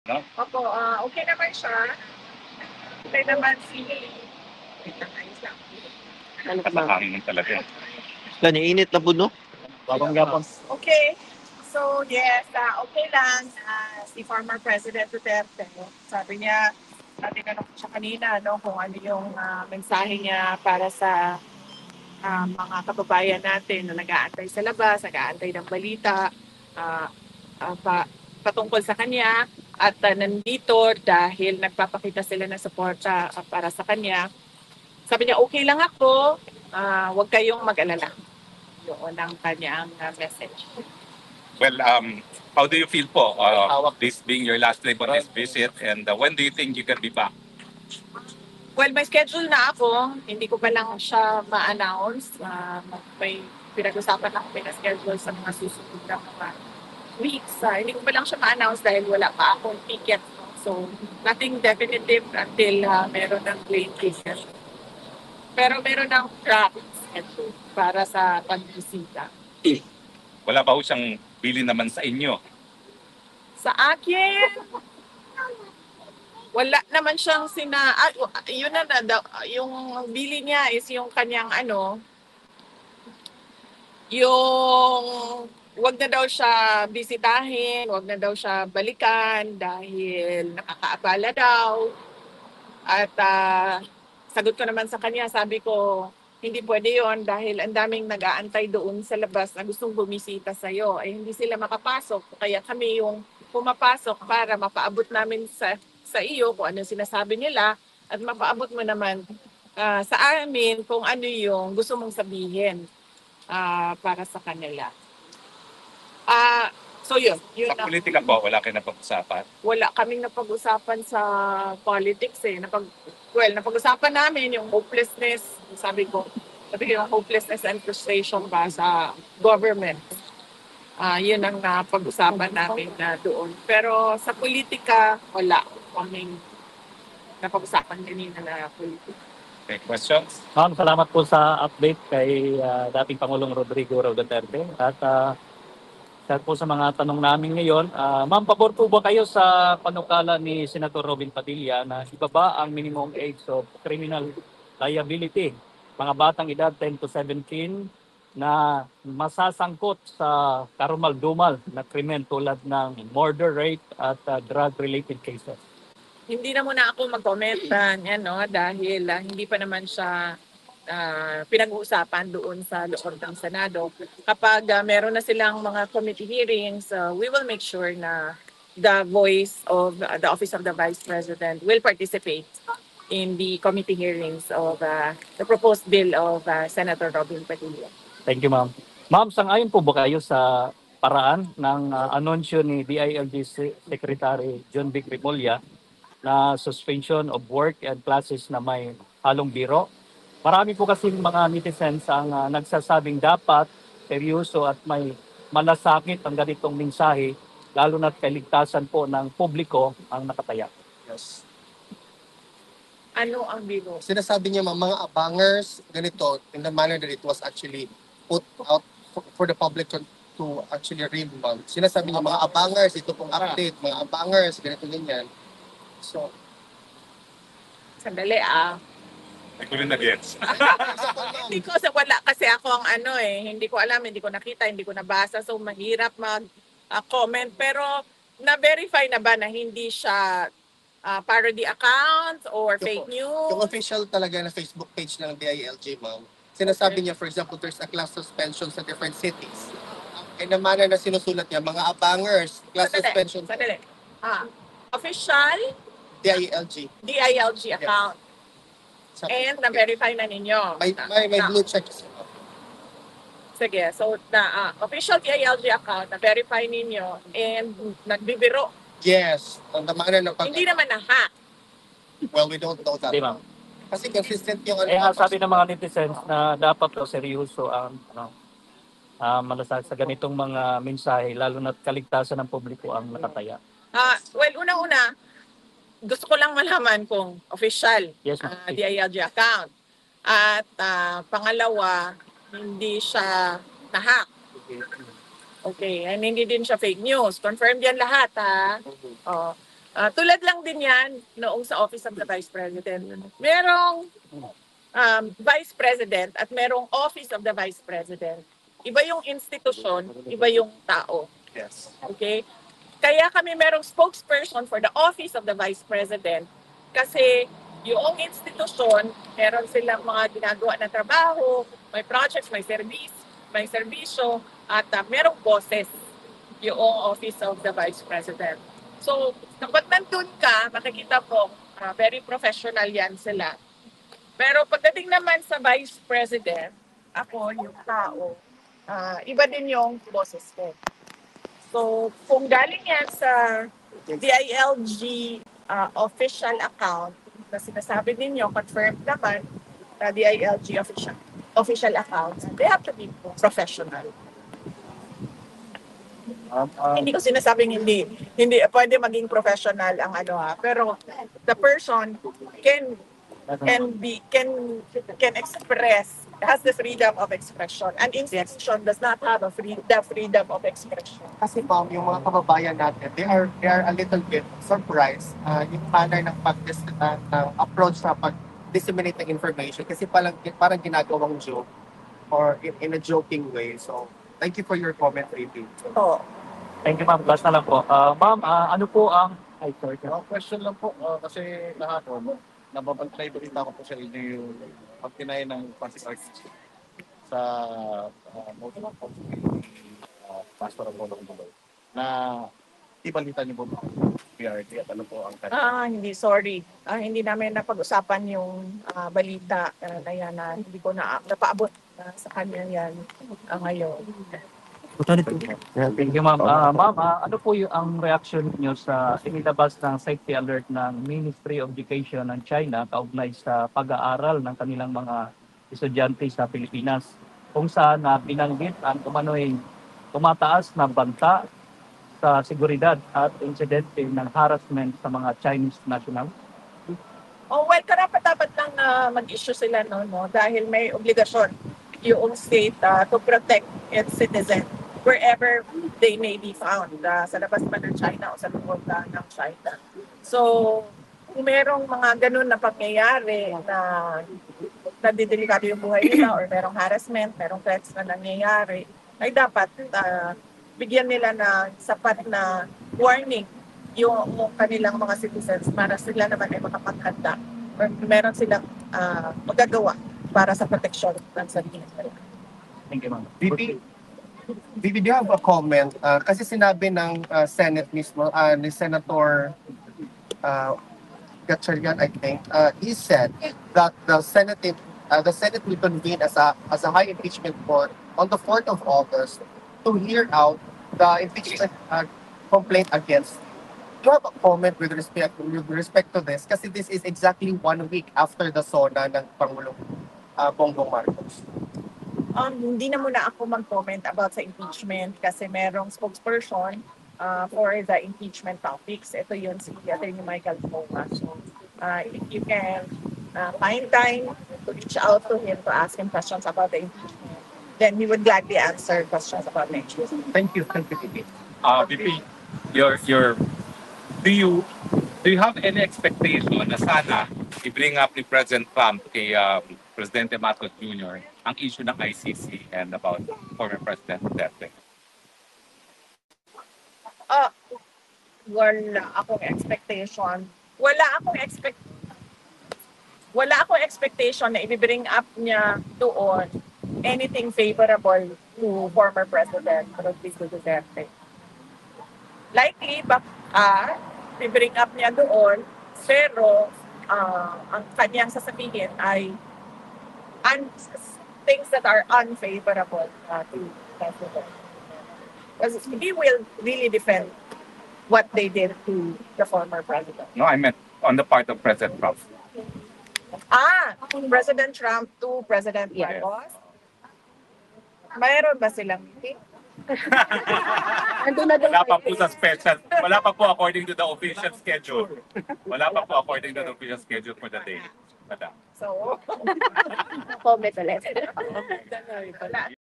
No? Opo, okay naman siya. Okay naman si ayos lang. Ano ka Kasi ba? hangin talaga. Gani init na po, no? Babang gapon. Okay. So, yes, okay lang. Si former President Duterte, sabi niya, tinanong ko siya kanina, no, kung ano yung mensahe niya para sa mga kababayan natin na nag-aantay sa labas, nag-aantay ng balita, ah, patungkol sa kanya. At nandito dahil nagpapakita sila ng suporta para sa kanya. Sabi niya, okay lang ako, huwag kayong mag-alala. Yun ang kanyang message. Well, how do you feel po this being your last trip on this visit, and when do you think you can be back? Well, may schedule na ako. Hindi ko pa lang siya ma-announce. May pinag-usapan ako, schedule sa mga susunod na mga weeks. Hindi ko pa lang siya ma-announce dahil wala pa akong ticket. So, nothing definitive until meron ng plane ticket. Pero meron ng travel schedule para sa pagbisita. Wala ba ho siyang bili naman sa inyo? Sa akin, wala naman siyang yun na, yung bili niya is yung kanyang yung wag na daw siya bisitahin, wag na daw siya balikan dahil nakakaabala daw. At sagot ko naman sa kanya, sabi ko, hindi pwede yon dahil ang daming nag-aantay doon sa labas na gustong bumisita sa'yo. Eh, hindi sila makapasok. Kaya kami yung pumapasok para mapaabot namin sa iyo kung ano sinasabi nila at mapaabot mo naman sa amin kung ano yung gusto mong sabihin para sa kanila. So yun Sa politika po, wala kayo napag-usapan? wala kaming napag-usapan sa politics eh. Napag-usapan namin yung hopelessness, sabi ko yung hopelessness and frustration ba sa government. Yun ang napag-usapan namin na doon. Pero sa politika, wala kaming napag-usapan kanina na politika. Okay, questions? Ma'am, salamat po sa update kay dating Pangulong Rodrigo Duterte. At sa po sa mga tanong namin ngayon, ma'am, pabor po ba kayo sa panukala ni Senator Robin Padilla na ibaba ang minimum age of criminal liability, mga batang edad 10 to 17 na masasangkot sa karumal-dumal na krimen tulad ng murder, rape at drug-related cases? Hindi na muna ako mag-comment dahil hindi pa naman siya pinag-uusapan doon sa loob ng Senado. Kapag meron na silang mga committee hearings, we will make sure na the voice of the Office of the Vice President will participate in the committee hearings of the proposed bill of Senator Robin Padilla. Thank you, ma'am. Ma'am, sang-ayon po ba kayo sa paraan ng anunsyo ni DILG Secretary John Vic Remulla na suspension of work and classes na may halong biro? Marami po kasi mga netizens ang nagsasabing dapat seryoso at may malasakit ang ganitong mensahe, lalo na't kaligtasan po ng publiko ang nakataya. Yes. Ano ang biro? Sinasabi niya mga abangers, ganito, in the manner that it was actually put out for the public to actually read, ma'am. Sinasabi niya mga abangers, ito pong update, mga abangers, ganito ganyan. So, Sandali Hindi ko rin na-gets. Hindi ko wala kasi ako ang hindi ko alam, hindi ko nakita, hindi ko nabasa, so mahirap mag-comment. Pero na-verify na ba na hindi siya parody account or fake news? yung official talaga na Facebook page ng DILG, ma'am, sinasabi niya, for example, there's a class suspension sa different cities. In the manner na sinusulat niya, mga abangers, class suspension. Sandali. Official DILG. DILG account. And na-verify na ninyo. May blue check. Sige, so official DILG account, na-verify ninyo and nagbibiro. Yes. On the manner na Hindi naman na-hack. Well, we don't know that. Di ba? Kasi consistent yung Eh, sabi ng mga netizens na dapat daw seryoso ang malasakit sa ganitong mga mensahe, lalo na't kaligtasan ng publiko ang nakataya. Well, unang-una, gusto ko lang malaman kung official Yes, ma'am. DILG account. At pangalawa, hindi siya na-hack. Okay, and hindi din siya fake news. Confirmed yan lahat, ha? Tulad lang din yan noong sa Office of the Vice President. Merong Vice President at merong Office of the Vice President. Iba yung institusyon, iba yung tao. Yes. Okay? Kaya kami merong spokesperson for the Office of the Vice President kasi yung institusyon, meron silang mga ginagawa na trabaho, may projects, may serbisyo, at merong boses yung Office of the Vice President. So, kapag nandun ka, makikita mo, very professional yan sila. Pero pagdating naman sa Vice President, ako, yung tao, iba din yung boses ko. So, kung galing yan sa DILG official account, na sinasabi ninyo, confirmed naman na DILG official account, they have to be professional. Hindi ko sinasabing hindi pwede maging professional ang pero the person can express, has the freedom of expression. An institution does not have the freedom of expression. Kasi ma'am, yung mga kababayan natin, they are a little bit surprised yung manner ng ng approach sa pag-disseminate ng information kasi parang ginagawang joke or in a joking way. So, thank you for your comment, Ricky. Oh. Thank you, ma'am. Last na lang po. Ma'am, ano po ang... Ay, sorry. Question lang po, kasi kahapon, nababantay balita ko po sa inyo yung pagtinay ng Pasig Arts sa motion of Pastor Apollo Dulo na ibalita niyo po PRD at ano po ang Hindi, sorry. Hindi namin napag-usapan yung balita na yan na hindi ko napaabot sa kanya yan ngayon. Thank you, ma'am. Ma'am, ano po yung ang reaction niyo sa inilabas ng safety alert ng Ministry of Education ng China kaugnay sa pag-aaral ng kanilang mga estudyante sa Pilipinas kung saan binanggit ang umano'y tumataas na banta sa seguridad at insidente ng harassment sa mga Chinese national? Oh, well, karapat-dapat lang na mag-issue sila no, dahil may obligasyon yung state to protect its citizens wherever they may be found, sa labas man ng China o sa loob ng China. So, kung merong mga ganun na pangyayari na nadidelikado yung buhay nila or merong harassment, merong threats na nangyayari, ay dapat bigyan nila ng sapat na warning yung kanilang mga citizens para sila naman ay makapaghanda or meron silang magagawa para sa proteksyon ng sarili nila. Thank you, ma'am. Vivi, do you have a comment? Kasi sinabi ng Senate mismo, ni Senator Gatchalian, I think, he said that the Senate will convene as a high impeachment court on the 4th of August to hear out the impeachment complaint against. Do you have a comment with respect to this? Kasi this is exactly 1 week after the SONA ng Pangulong Bongbong Marcos. Hindi na muna ako mag-comment about sa impeachment kasi merong spokesperson for the impeachment topics. Ito yun si Attorney Michael Poma. So, if you can find time to reach out to him to ask him questions about the impeachment, then he would gladly answer questions about the impeachment. Thank you, Vivi. VP, do you have any expectation na sana i-bring up ni President Trump kay Presidente Marcos Jr. ang issue ng ICC and about former President Duterte? Wala akong expectation. Wala akong expectation na i-bring up niya doon anything favorable to former President Rodrigo Duterte. Likely, i-bring up niya doon, pero ang kanyang sasabihin ay things that are unfavorable to President. Because he will really defend what they did to the former president. No, I meant on the part of President Trump. President Trump to President Marcos. Mayroon ba silang meeting? Wala pa po sa special. Wala pa po according to the official schedule. Wala pa po according to the official schedule for the day. Wala. So, Comment ulit. wala.